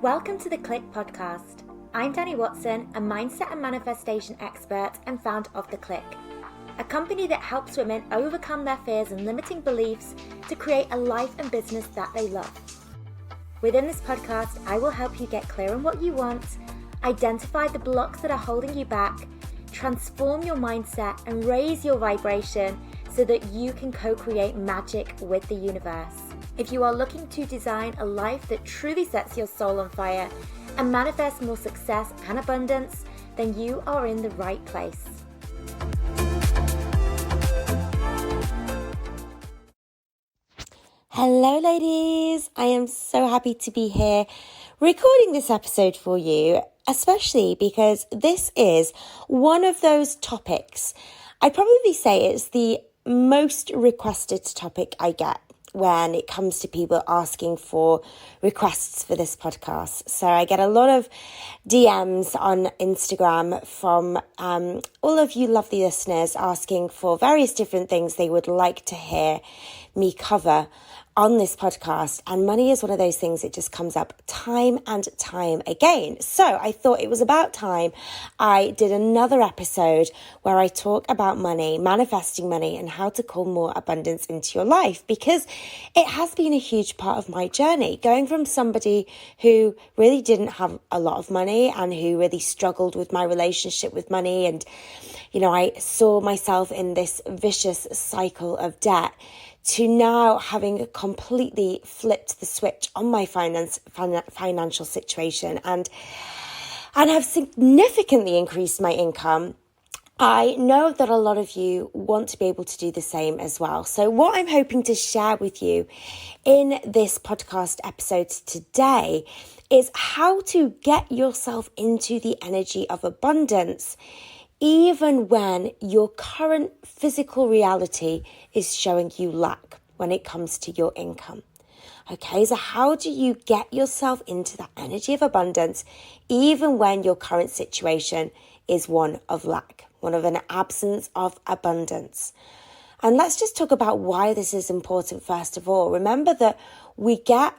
Welcome to the Clique podcast. I'm Dani Watson, a mindset and manifestation expert and founder of the Clique, a company that helps women overcome their fears and limiting beliefs to create a life and business that they love. Within this podcast, I will help you get clear on what you want, identify the blocks that are holding you back, transform your mindset and raise your vibration so that you can co-create magic with the universe. If you are looking to design a life that truly sets your soul on fire and manifest more success and abundance, then you are in the right place. Hello ladies, I am so happy to be here recording this episode for you, especially because this is one of those topics. I'd probably say it's the most requested topic I get when it comes to people asking for requests for this podcast. So I get a lot of DMs on Instagram from all of you lovely listeners asking for various different things they would like to hear me cover on this podcast, and money is one of those things that just comes up time and time again. So I thought it was about time I did another episode where I talk about money, manifesting money, and how to call more abundance into your life, because it has been a huge part of my journey, going from somebody who really didn't have a lot of money and who really struggled with my relationship with money. And, you know, I saw myself in this vicious cycle of debt, to now having completely flipped the switch on my financial situation and have significantly increased my income. I know that a lot of you want to be able to do the same as well. So what I'm hoping to share with you in this podcast episode today is how to get yourself into the energy of abundance, even when your current physical reality is showing you lack when it comes to your income. Okay, so how do you get yourself into that energy of abundance, even when your current situation is one of lack, one of an absence of abundance? And let's just talk about why this is important first of all. Remember that we get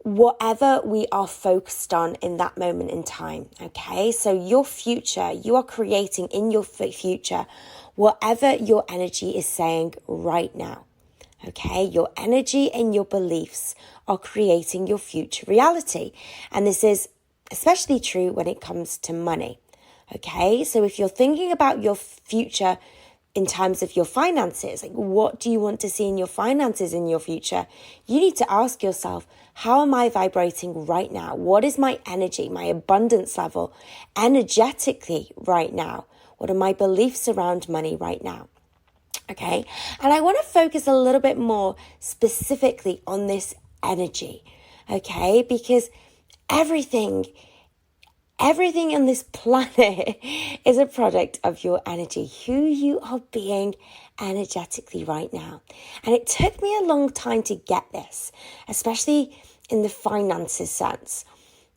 whatever we are focused on in that moment in time, okay? So your future, you are creating in your future whatever your energy is saying right now, okay? Your energy and your beliefs are creating your future reality. And this is especially true when it comes to money, okay? So if you're thinking about your future in terms of your finances, like what do you want to see in your finances in your future? You need to ask yourself, how am I vibrating right now? What is my energy, my abundance level energetically right now? What are my beliefs around money right now? Okay. And I want to focus a little bit more specifically on this energy. Okay. Because everything on this planet is a product of your energy, who you are being energetically right now. And it took me a long time to get this, especially in the finances sense,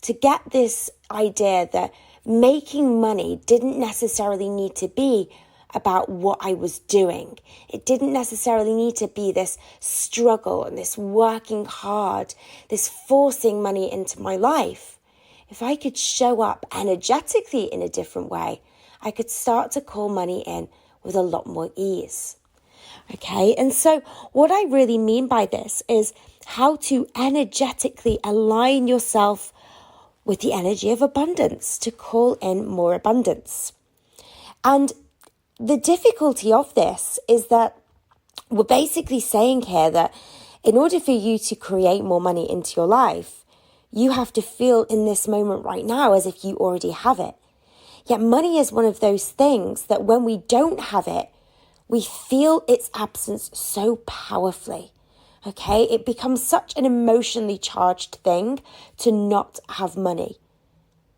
to get this idea that making money didn't necessarily need to be about what I was doing. It didn't necessarily need to be this struggle and this working hard, this forcing money into my life. If I could show up energetically in a different way, I could start to call money in with a lot more ease. Okay, and so what I really mean by this is how to energetically align yourself with the energy of abundance to call in more abundance. And the difficulty of this is that we're basically saying here that in order for you to create more money into your life, you have to feel in this moment right now as if you already have it. Yet money is one of those things that when we don't have it, we feel its absence so powerfully. Okay, it becomes such an emotionally charged thing to not have money,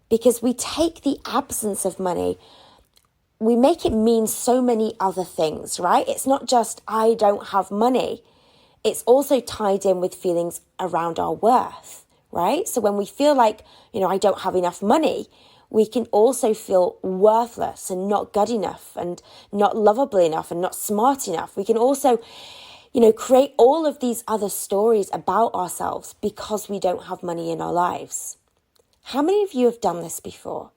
because we take the absence of money, we make it mean so many other things, right? It's not just I don't have money. It's also tied in with feelings around our worth. Right? So when we feel like, I don't have enough money, we can also feel worthless and not good enough and not lovable enough and not smart enough. We can also, create all of these other stories about ourselves because we don't have money in our lives. How many of you have done this before?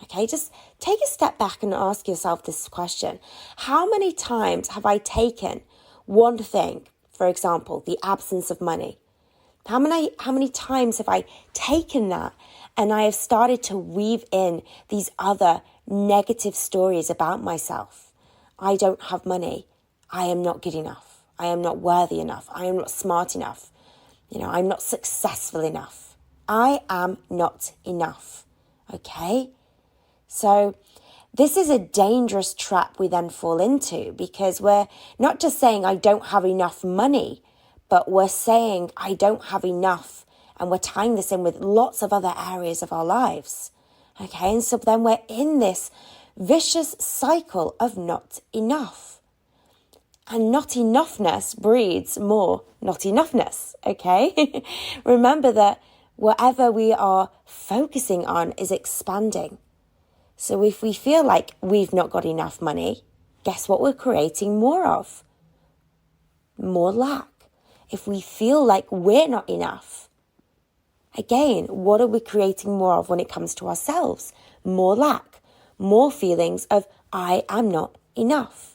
Okay, just take a step back and ask yourself this question. How many times have I taken one thing, for example, the absence of money? How many times have I taken that and I have started to weave in these other negative stories about myself? I don't have money. I am not good enough. I am not worthy enough. I am not smart enough. I'm not successful enough. I am not enough. Okay? So this is a dangerous trap we then fall into, because we're not just saying I don't have enough money, but we're saying I don't have enough, and we're tying this in with lots of other areas of our lives. Okay, and so then we're in this vicious cycle of not enough. And not enoughness breeds more not enoughness, okay? Remember that whatever we are focusing on is expanding. So if we feel like we've not got enough money, guess what we're creating more of? More lack. If we feel like we're not enough, again, what are we creating more of when it comes to ourselves? More lack. More feelings of I am not enough.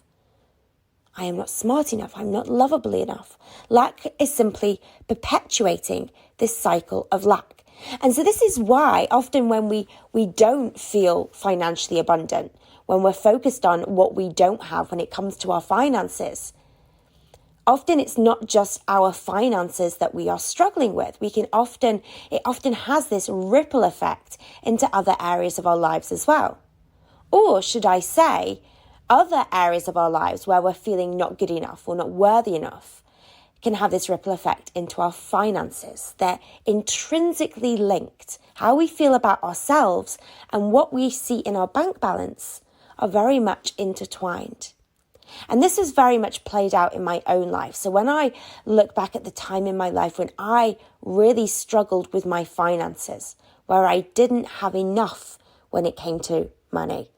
I am not smart enough. I'm not lovable enough. Lack is simply perpetuating this cycle of lack. And so this is why often when we don't feel financially abundant, when we're focused on what we don't have when it comes to our finances, often it's not just our finances that we are struggling with. It often has this ripple effect into other areas of our lives as well. Or should I say, other areas of our lives where we're feeling not good enough or not worthy enough can have this ripple effect into our finances. They're intrinsically linked. How we feel about ourselves and what we see in our bank balance are very much intertwined. And this was very much played out in my own life. So when I look back at the time in my life when I really struggled with my finances, where I didn't have enough when it came to money,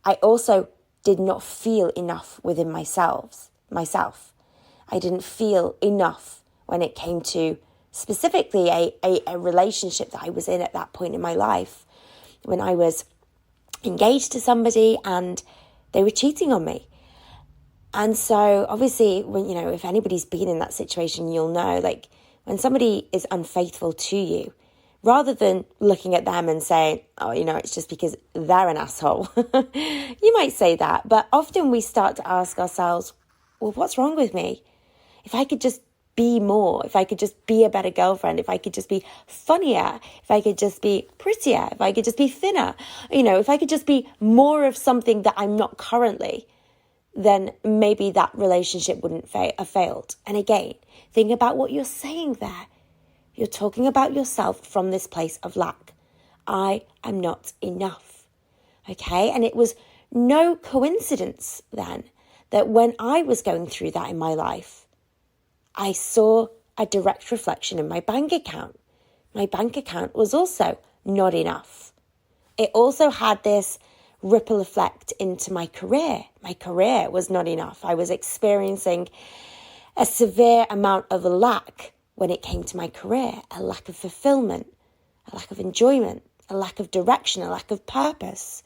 I also did not feel enough within myself. I didn't feel enough when it came to specifically a relationship that I was in at that point in my life, when I was engaged to somebody and they were cheating on me. And so obviously, if anybody's been in that situation, you'll know, like, when somebody is unfaithful to you, rather than looking at them and saying, oh, it's just because they're an asshole. You might say that, but often we start to ask ourselves, well, what's wrong with me? If I could just be more, if I could just be a better girlfriend, if I could just be funnier, if I could just be prettier, if I could just be thinner, if I could just be more of something that I'm not currently, then maybe that relationship wouldn't have failed. And again, think about what you're saying there. You're talking about yourself from this place of lack. I am not enough. Okay? And it was no coincidence then that when I was going through that in my life, I saw a direct reflection in my bank account. My bank account was also not enough. It also had this ripple effect into my career. My career was not enough. I was experiencing a severe amount of lack when it came to my career, a lack of fulfillment, a lack of enjoyment, a lack of direction, a lack of purpose.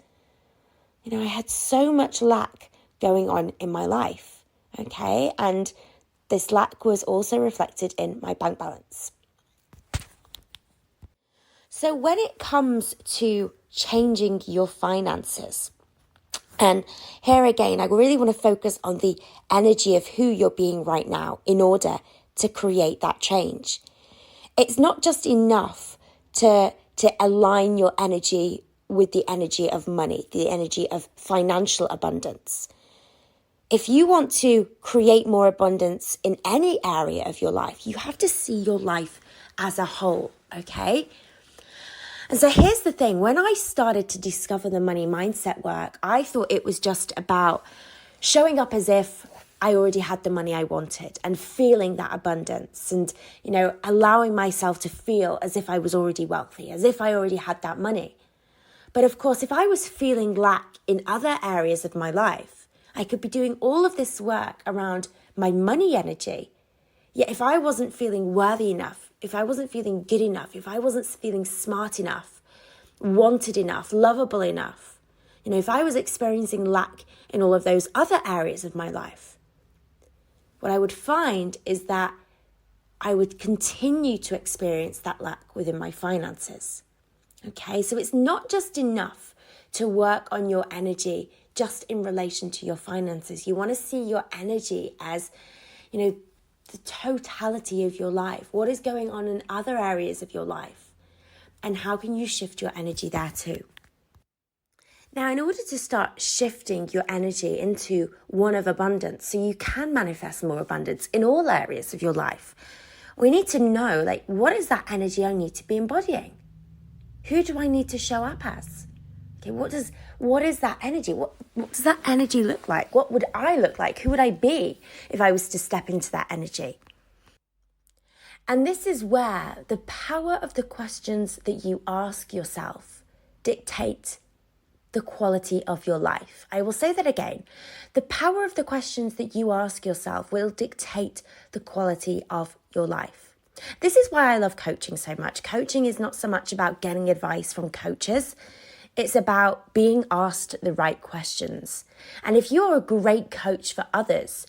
I had so much lack going on in my life, okay? And this lack was also reflected in my bank balance. So when it comes to changing your finances, and here again, I really want to focus on the energy of who you're being right now in order to create that change. It's not just enough to align your energy with the energy of money, the energy of financial abundance. If you want to create more abundance in any area of your life, you have to see your life as a whole, okay? And so here's the thing. When I started to discover the money mindset work, I thought it was just about showing up as if I already had the money I wanted and feeling that abundance and, allowing myself to feel as if I was already wealthy, as if I already had that money. But of course, if I was feeling lack in other areas of my life, I could be doing all of this work around my money energy. Yet if I wasn't feeling worthy enough, if I wasn't feeling good enough, if I wasn't feeling smart enough, wanted enough, lovable enough, if I was experiencing lack in all of those other areas of my life, what I would find is that I would continue to experience that lack within my finances. Okay, so it's not just enough to work on your energy just in relation to your finances. You want to see your energy as, the totality of your life. What is going on in other areas of your life? And how can you shift your energy there too? Now, in order to start shifting your energy into one of abundance, so you can manifest more abundance in all areas of your life, we need to know, what is that energy I need to be embodying? Who do I need to show up as? Okay, what is that energy? What does that energy look like? What would I look like? Who would I be if I was to step into that energy? And this is where the power of the questions that you ask yourself dictate the quality of your life. I will say that again. The power of the questions that you ask yourself will dictate the quality of your life. This is why I love coaching so much. Coaching is not so much about getting advice from coaches. It's about being asked the right questions. And if you're a great coach for others,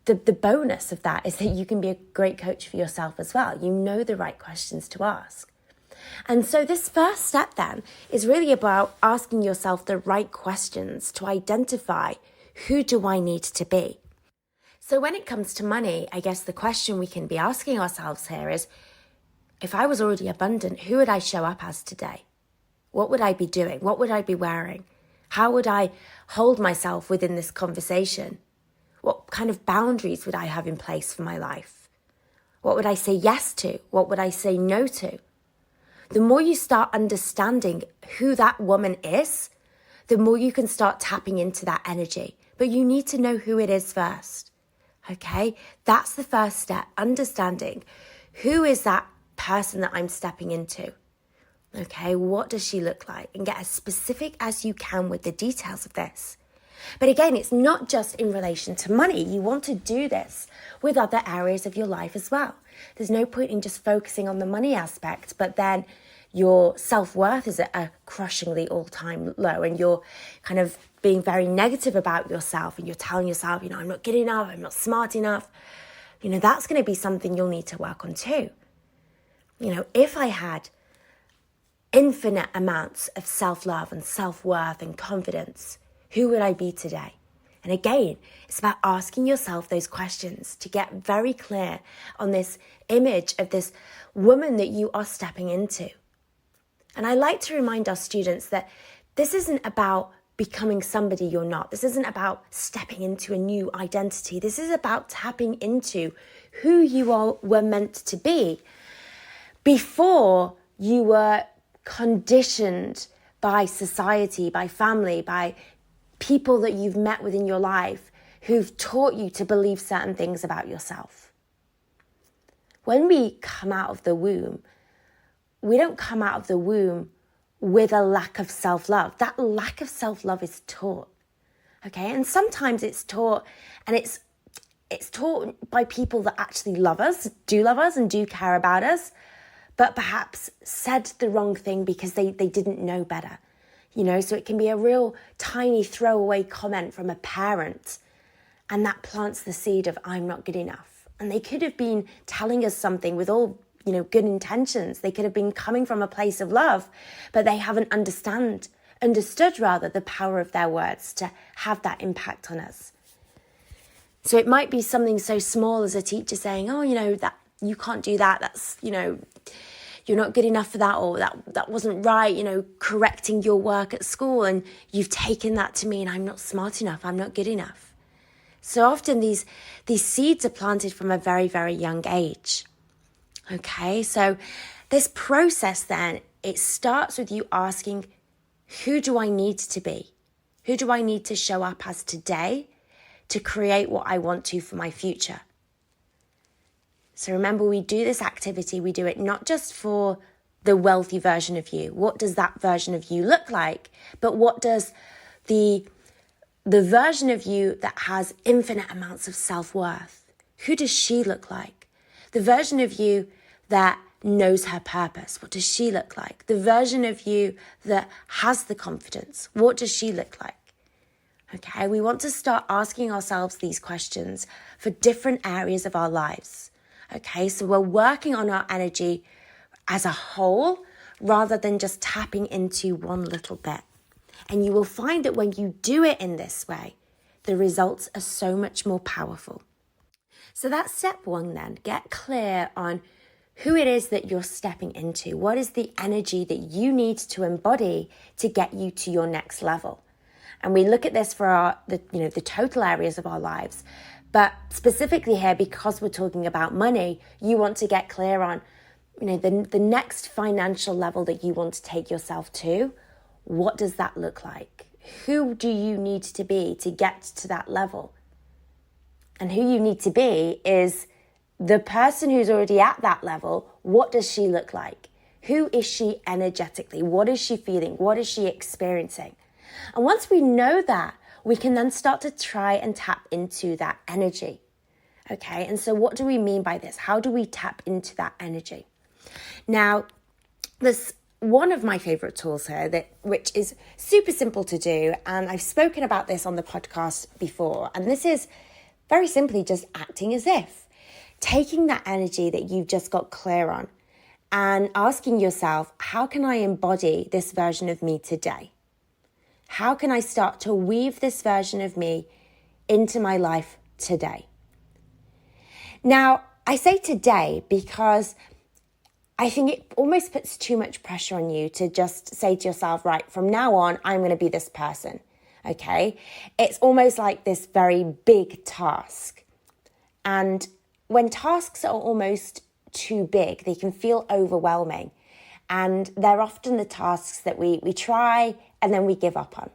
the bonus of that is that you can be a great coach for yourself as well. You know the right questions to ask. And so this first step then is really about asking yourself the right questions to identify, who do I need to be? So when it comes to money, I guess the question we can be asking ourselves here is, if I was already abundant, who would I show up as today? What would I be doing? What would I be wearing? How would I hold myself within this conversation? What kind of boundaries would I have in place for my life? What would I say yes to? What would I say no to? The more you start understanding who that woman is, the more you can start tapping into that energy. But you need to know who it is first. Okay? That's the first step, understanding who is that person that I'm stepping into. Okay, what does she look like? And get as specific as you can with the details of this. But again, it's not just in relation to money. You want to do this with other areas of your life as well. There's no point in just focusing on the money aspect, but then your self-worth is at a crushingly all-time low and you're kind of being very negative about yourself and you're telling yourself, I'm not good enough, I'm not smart enough. That's going to be something you'll need to work on too. If I had infinite amounts of self-love and self-worth and confidence, who would I be today? And again, it's about asking yourself those questions to get very clear on this image of this woman that you are stepping into. And I like to remind our students that this isn't about becoming somebody you're not. This isn't about stepping into a new identity. This is about tapping into who you all were meant to be before you were conditioned by society, by family, by people that you've met within your life who've taught you to believe certain things about yourself. When we come out of the womb, we don't come out of the womb with a lack of self-love. That lack of self-love is taught, okay? And sometimes it's taught, and it's taught by people that actually love us and do care about us, but perhaps said the wrong thing because they didn't know better. So it can be a real tiny throwaway comment from a parent, and that plants the seed of I'm not good enough. And they could have been telling us something with all, good intentions. They could have been coming from a place of love, but they haven't understood the power of their words to have that impact on us. So it might be something so small as a teacher saying, that you can't do that. That's, you're not good enough for that, or that wasn't right, correcting your work at school, and you've taken that to mean I'm not smart enough, I'm not good enough. So often these seeds are planted from a very, very young age. Okay, so this process then, it starts with you asking, who do I need to be? Who do I need to show up as today to create what I want to for my future? So remember, we do this activity, we do it not just for the wealthy version of you. What does that version of you look like? But what does the version of you that has infinite amounts of self-worth, who does she look like? The version of you that knows her purpose? What does she look like? The version of you that has the confidence, what does she look like? Okay, we want to start asking ourselves these questions for different areas of our lives. Okay, so we're working on our energy as a whole rather than just tapping into one little bit. And you will find that when you do it in this way, the results are so much more powerful. So that's step one then. Get clear on who it is that you're stepping into. What is the energy that you need to embody to get you to your next level? And we look at this for the total areas of our lives. But specifically here, because we're talking about money, you want to get clear on, the next financial level that you want to take yourself to. What does that look like? Who do you need to be to get to that level? And who you need to be is the person who's already at that level. What does she look like? Who is she energetically? What is she feeling? What is she experiencing? And once we know that, we can then start to try and tap into that energy. Okay, and so what do we mean by this? How do we tap into that energy? Now, there's one of my favorite tools here, which is super simple to do, and I've spoken about this on the podcast before, and this is very simply just acting as if. Taking that energy that you've just got clear on and asking yourself, how can I embody this version of me today? How can I start to weave this version of me into my life today? Now, I say today because I think it almost puts too much pressure on you to just say to yourself, right, from now on, I'm going to be this person, okay? It's almost like this very big task. And when tasks are almost too big, they can feel overwhelming. And they're often the tasks that we try and then we give up on.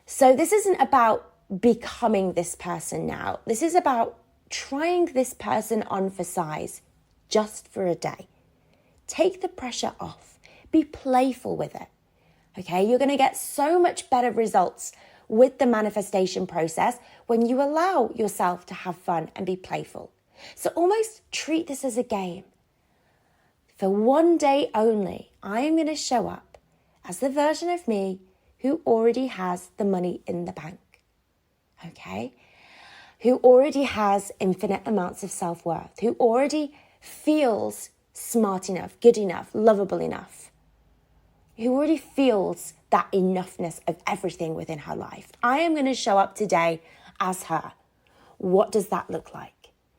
So this isn't about becoming this person now. This is about trying this person on for size just for a day. Take the pressure off. Be playful with it. Okay, you're going to get so much better results with the manifestation process when you allow yourself to have fun and be playful. So almost treat this as a game. For one day only, I am going to show up as the version of me who already has the money in the bank. Okay? Who already has infinite amounts of self-worth. Who already feels smart enough, good enough, lovable enough. Who already feels that enoughness of everything within her life. I am going to show up today as her. What does that look like?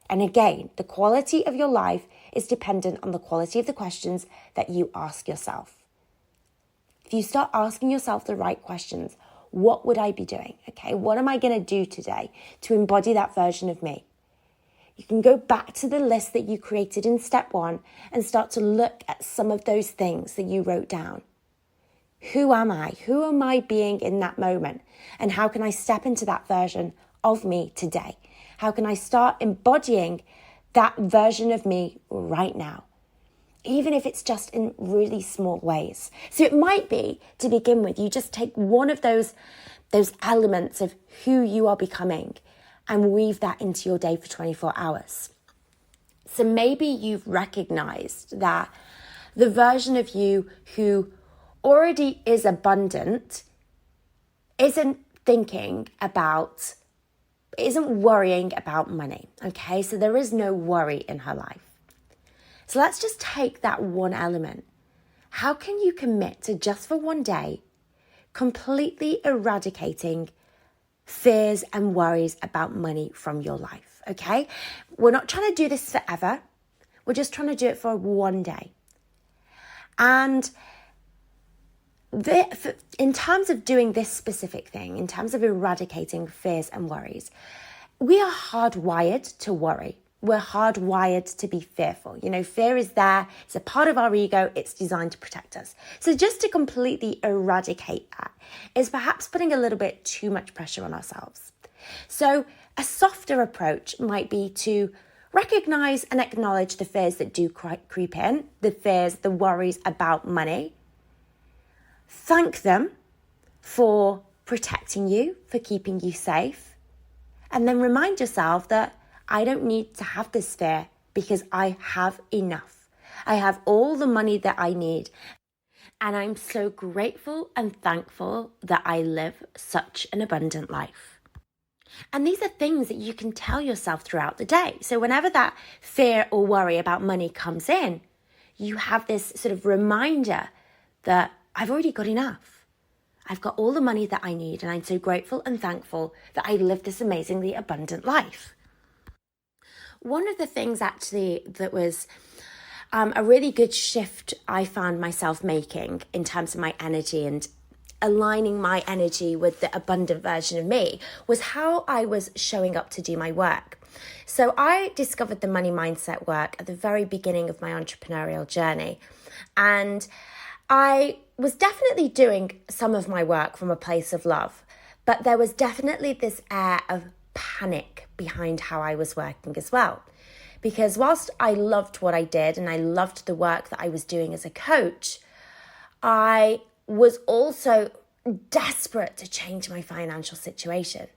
And again, the quality of your life is dependent on the quality of the questions that you ask yourself. If you start asking yourself the right questions, what would I be doing? Okay, what am I going to do today to embody that version of me? You can go back to the list that you created in step one and start to look at some of those things that you wrote down. Who am I? Who am I being in that moment? And how can I step into that version of me today? How can I start embodying that version of me right now? Even if it's just in really small ways. So it might be, to begin with, you just take one of those elements of who you are becoming and weave that into your day for 24 hours. So maybe you've recognized that the version of you who already is abundant isn't worrying about money, okay? So there is no worry in her life. So let's just take that one element. How can you commit to just for one day completely eradicating fears and worries about money from your life, okay? We're not trying to do this forever. We're just trying to do it for one day. And in terms of doing this specific thing, in terms of eradicating fears and worries, we are hardwired to worry. We're hardwired to be fearful. Fear is there. It's a part of our ego. It's designed to protect us. So just to completely eradicate that is perhaps putting a little bit too much pressure on ourselves. So a softer approach might be to recognize and acknowledge the fears that do creep in, the fears, the worries about money. Thank them for protecting you, for keeping you safe. And then remind yourself that I don't need to have this fear because I have enough. I have all the money that I need. And I'm so grateful and thankful that I live such an abundant life. And these are things that you can tell yourself throughout the day. So whenever that fear or worry about money comes in, you have this sort of reminder that I've already got enough. I've got all the money that I need, and I'm so grateful and thankful that I live this amazingly abundant life. One of the things actually that was a really good shift I found myself making in terms of my energy and aligning my energy with the abundant version of me was how I was showing up to do my work. So I discovered the money mindset work at the very beginning of my entrepreneurial journey. And I was definitely doing some of my work from a place of love, but there was definitely this air of panic behind how I was working as well. Because whilst I loved what I did and I loved the work that I was doing as a coach, I was also desperate to change my financial situation.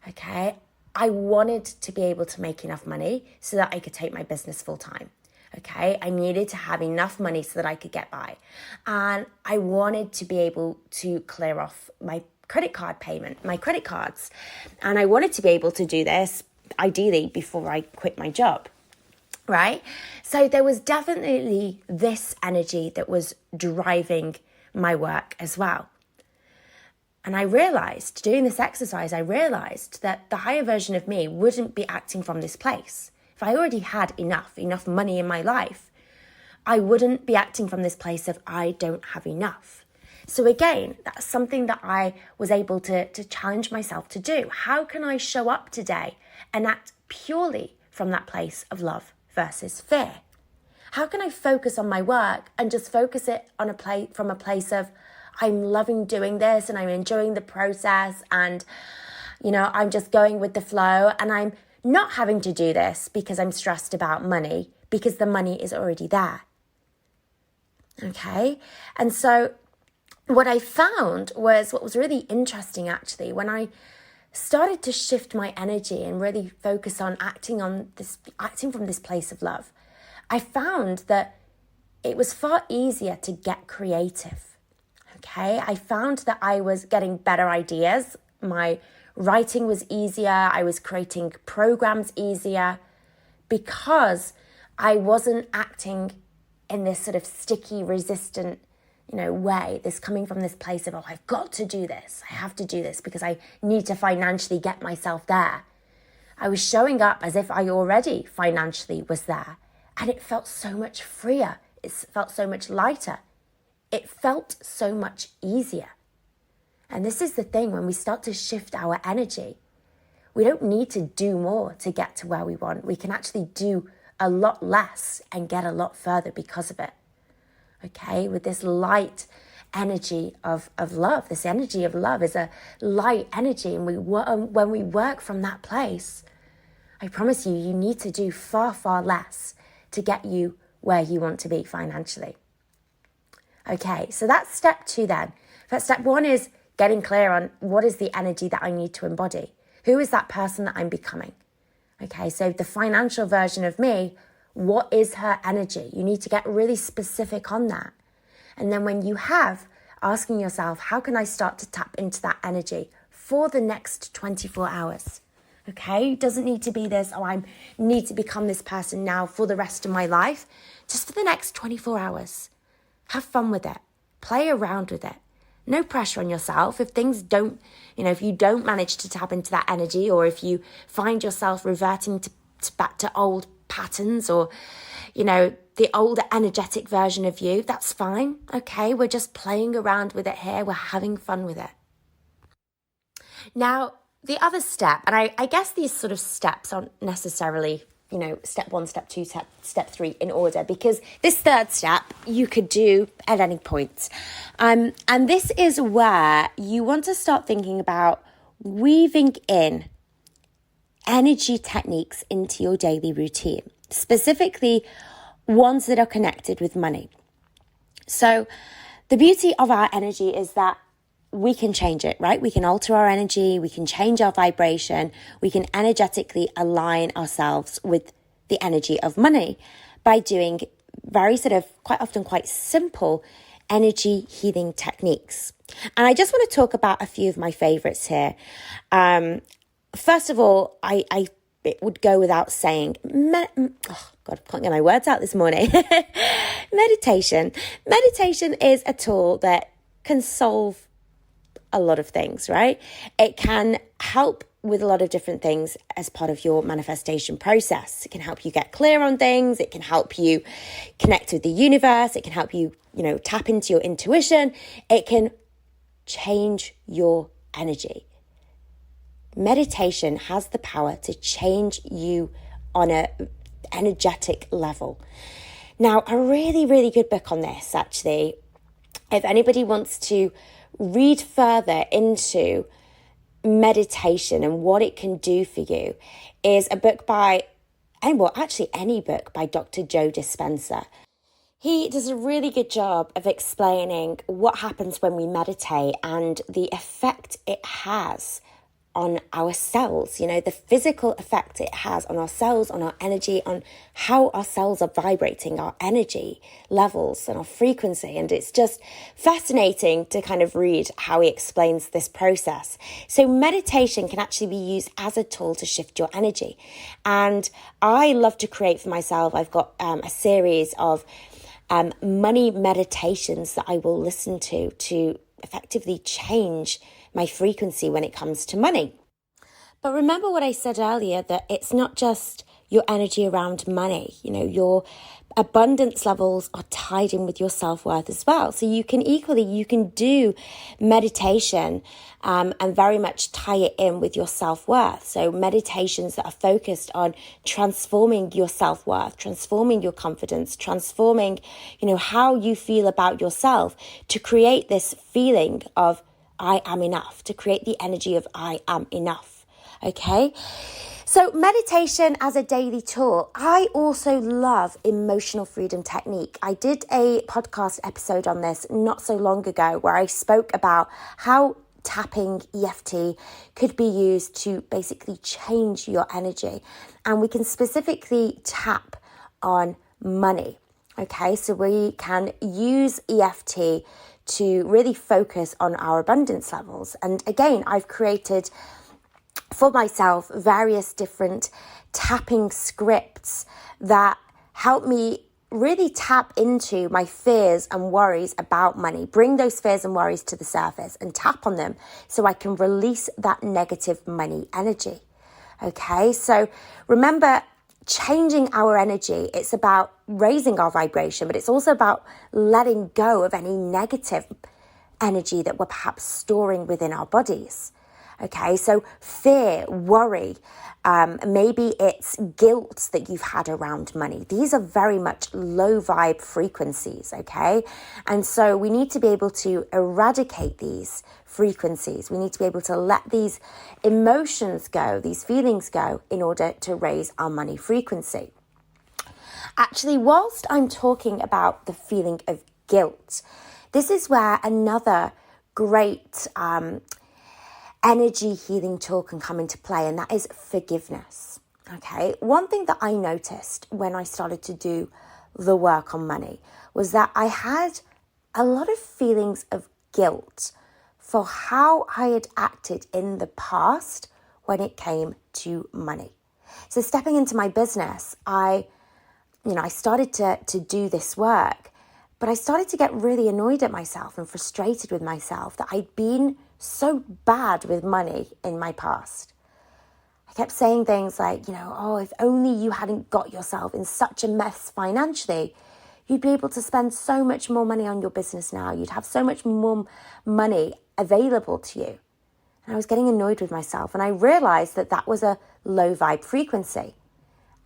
Okay, I wanted to be able to make enough money so that I could take my business full time. Okay, I needed to have enough money so that I could get by. And I wanted to be able to clear off my credit card payment, my credit cards. And I wanted to be able to do this ideally before I quit my job. Right? So there was definitely this energy that was driving my work as well. And I realized, doing this exercise, I realized that the higher version of me wouldn't be acting from this place. If I already had enough money in my life, I wouldn't be acting from this place of I don't have enough. So again, that's something that I was able to challenge myself to do. How can I show up today and act purely from that place of love versus fear? How can I focus on my work and just focus it on from a place of I'm loving doing this and I'm enjoying the process and, I'm just going with the flow and I'm not having to do this because I'm stressed about money because the money is already there. Okay? And so what I found was what was really interesting actually when I started to shift my energy and really focus on acting from this place of love, I found that it was far easier to get creative. Okay, I found that I was getting better ideas. My writing was easier. I was creating programs easier because I wasn't acting in this sort of sticky, resistant way, this coming from this place of, I've got to do this. I have to do this because I need to financially get myself there. I was showing up as if I already financially was there. And it felt so much freer. It felt so much lighter. It felt so much easier. And this is the thing, when we start to shift our energy, we don't need to do more to get to where we want. We can actually do a lot less and get a lot further because of it. Okay, with this light energy of love. This energy of love is a light energy. And when we work from that place, I promise you, you need to do far, far less to get you where you want to be financially. Okay, so that's step 2 then. But step 1 is getting clear on what is the energy that I need to embody. Who is that person that I'm becoming? Okay, so the financial version of me, what is her energy? You need to get really specific on that. And then when you have, asking yourself, how can I start to tap into that energy for the next 24 hours? Okay, it doesn't need to be this, I need to become this person now for the rest of my life. Just for the next 24 hours. Have fun with it. Play around with it. No pressure on yourself. If things don't, if you don't manage to tap into that energy, or if you find yourself reverting back to old patterns or, the older energetic version of you, that's fine. Okay, we're just playing around with it here. We're having fun with it. Now, the other step, and I guess these sort of steps aren't necessarily, step 1, step 2, step 3 in order, because this third step you could do at any point. And this is where you want to start thinking about weaving in energy techniques into your daily routine, specifically ones that are connected with money. So the beauty of our energy is that we can change it, right? We can alter our energy, we can change our vibration, we can energetically align ourselves with the energy of money by doing very sort of quite often quite simple energy healing techniques. And I just want to talk about a few of my favorites here. First of all, it would go without saying, God, I can't get my words out this morning. Meditation. Meditation is a tool that can solve a lot of things, right? It can help with a lot of different things as part of your manifestation process. It can help you get clear on things. It can help you connect with the universe. It can help you, tap into your intuition. It can change your energy. Meditation has the power to change you on an energetic level. Now, a really, really good book on this, actually, if anybody wants to read further into meditation and what it can do for you, is a book any book by Dr. Joe Dispenza. He does a really good job of explaining what happens when we meditate and the effect it has on our cells, the physical effect it has on our cells, on our energy, on how our cells are vibrating, our energy levels and our frequency. And it's just fascinating to kind of read how he explains this process. So meditation can actually be used as a tool to shift your energy. And I love to create for myself, I've got a series of money meditations that I will listen to effectively change my frequency when it comes to money. But remember what I said earlier, that it's not just your energy around money. Your abundance levels are tied in with your self-worth as well. So you can do meditation and very much tie it in with your self-worth. So meditations that are focused on transforming your self-worth, transforming your confidence, transforming, how you feel about yourself to create this feeling of I am enough, to create the energy of I am enough. Okay? So meditation as a daily tool. I also love emotional freedom technique. I did a podcast episode on this not so long ago where I spoke about how tapping EFT could be used to basically change your energy. And we can specifically tap on money. Okay, so we can use EFT to really focus on our abundance levels. And again, I've created for myself various different tapping scripts that help me really tap into my fears and worries about money, bring those fears and worries to the surface and tap on them so I can release that negative money energy. Okay, so remember, changing our energy, it's about raising our vibration, but it's also about letting go of any negative energy that we're perhaps storing within our bodies. Okay, so fear, worry, maybe it's guilt that you've had around money. These are very much low vibe frequencies, okay? And so we need to be able to eradicate these frequencies. We need to be able to let these emotions go, these feelings go, in order to raise our money frequency. Actually, whilst I'm talking about the feeling of guilt, this is where another great energy healing tool can come into play, and that is forgiveness. Okay, one thing that I noticed when I started to do the work on money was that I had a lot of feelings of guilt for how I had acted in the past when it came to money. So stepping into my business, I started to do this work, but I started to get really annoyed at myself and frustrated with myself that I'd been so bad with money in my past. I kept saying things like, if only you hadn't got yourself in such a mess financially, you'd be able to spend so much more money on your business now. You'd have so much more money available to you. And I was getting annoyed with myself. And I realized that that was a low vibe frequency.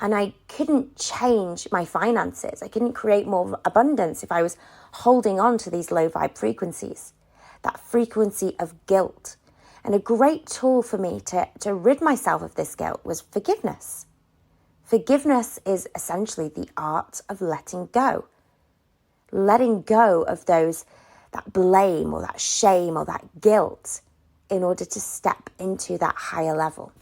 And I couldn't change my finances. I couldn't create more abundance if I was holding on to these low vibe frequencies. That frequency of guilt. And a great tool for me to rid myself of this guilt was forgiveness. Forgiveness is essentially the art of letting go. Letting go of that blame or that shame or that guilt in order to step into that higher level.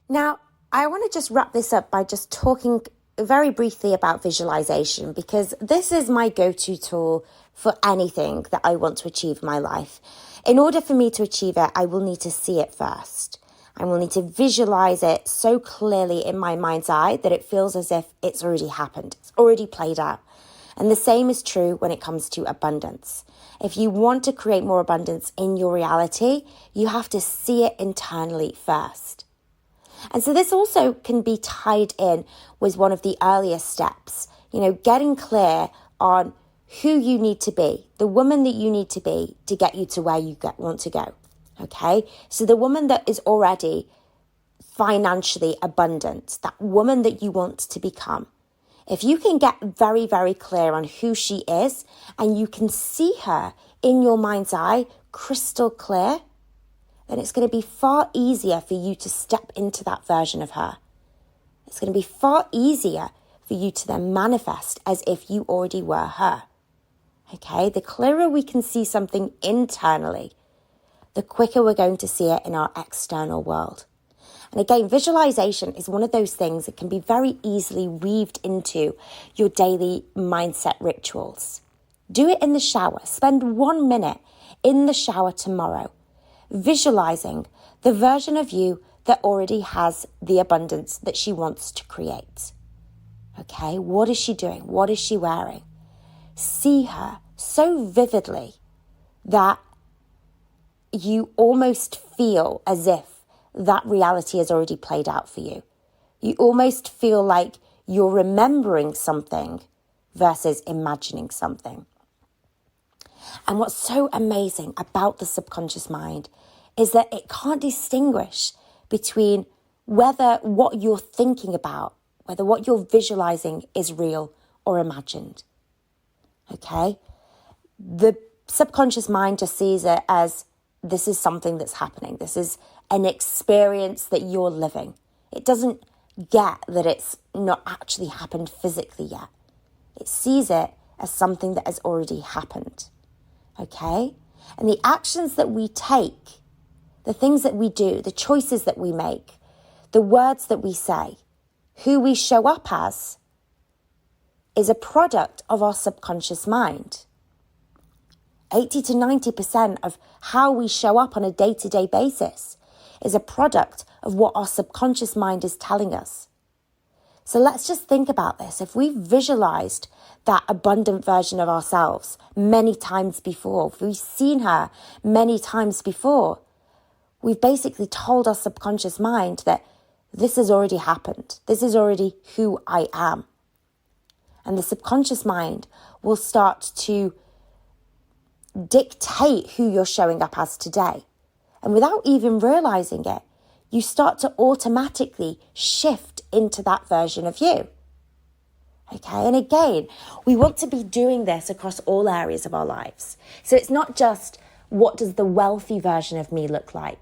Now, I want to just wrap this up by just talking very briefly about visualization, because this is my go-to tool for anything that I want to achieve in my life. In order for me to achieve it, I will need to see it first. I will need to visualize it so clearly in my mind's eye that it feels as if it's already happened. It's already played out. And the same is true when it comes to abundance. If you want to create more abundance in your reality, you have to see it internally first. And so this also can be tied in with one of the earlier steps, getting clear on who you need to be, the woman that you need to be to get you to where you want to go. Okay, so the woman that is already financially abundant, that woman that you want to become. If you can get very, very clear on who she is and you can see her in your mind's eye crystal clear, then it's going to be far easier for you to step into that version of her. It's going to be far easier for you to then manifest as if you already were her. Okay, the clearer we can see something internally, the quicker we're going to see it in our external world. And again, visualization is one of those things that can be very easily weaved into your daily mindset rituals. Do it in the shower. Spend 1 minute in the shower tomorrow, visualizing the version of you that already has the abundance that she wants to create. Okay, what is she doing? What is she wearing? See her so vividly that you almost feel as if that reality has already played out for you. You almost feel like you're remembering something versus imagining something. And what's so amazing about the subconscious mind is that it can't distinguish between whether what you're thinking about, whether what you're visualizing is real or imagined. Okay? The subconscious mind just sees it as this is something that's happening. This is an experience that you're living. It doesn't get that it's not actually happened physically yet. It sees it as something that has already happened. Okay? And the actions that we take, the things that we do, the choices that we make, the words that we say, who we show up as, is a product of our subconscious mind. 80 to 90% of how we show up on a day-to-day basis is a product of what our subconscious mind is telling us. So let's just think about this. If we've visualized that abundant version of ourselves many times before, if we've seen her many times before, we've basically told our subconscious mind that this has already happened. This is already who I am. And the subconscious mind will start to dictate who you're showing up as today. And without even realizing it, you start to automatically shift into that version of you. Okay, and again, we want to be doing this across all areas of our lives. So it's not just what does the wealthy version of me look like?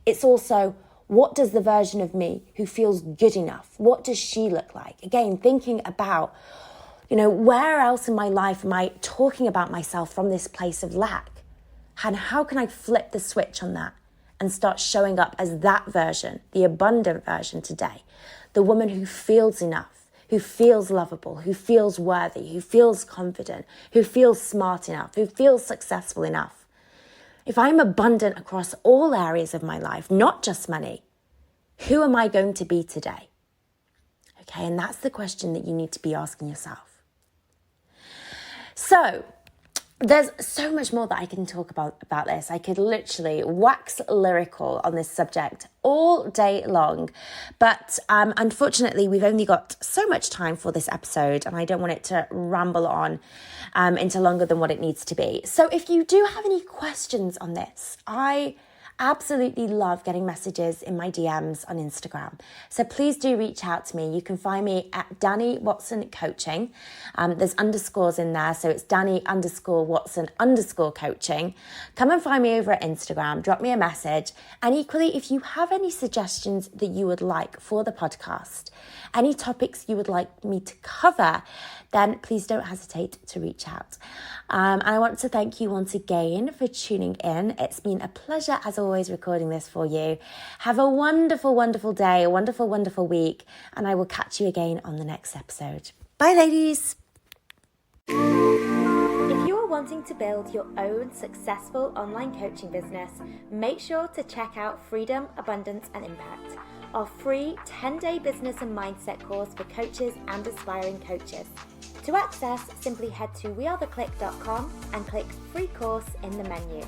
It's also what does the version of me who feels good enough, what does she look like? Again, thinking about, where else in my life am I talking about myself from this place of lack? And how can I flip the switch on that and start showing up as that version, the abundant version today? The woman who feels enough, who feels lovable, who feels worthy, who feels confident, who feels smart enough, who feels successful enough. If I'm abundant across all areas of my life, not just money, who am I going to be today? Okay, and that's the question that you need to be asking yourself. So, there's so much more that I can talk about this. I could literally wax lyrical on this subject all day long. But unfortunately, we've only got so much time for this episode and I don't want it to ramble on into longer than what it needs to be. So if you do have any questions on this, I absolutely love getting messages in my DMs on Instagram. So please do reach out to me. You can find me at Dani Watson Coaching. There's underscores in there. So it's Dani_Watson_coaching. Come and find me over at Instagram. Drop me a message. And equally, if you have any suggestions that you would like for the podcast, any topics you would like me to cover, then please don't hesitate to reach out. And I want to thank you once again for tuning in. It's been a pleasure as always always, recording this for you. Have a wonderful, wonderful day, a wonderful, wonderful week, and I will catch you again on the next episode. Bye, ladies. If you are wanting to build your own successful online coaching business, make sure to check out Freedom, Abundance and Impact, our free 10-day business and mindset course for coaches and aspiring coaches. To access, simply head to wearetheclique.com and click free course in the menu.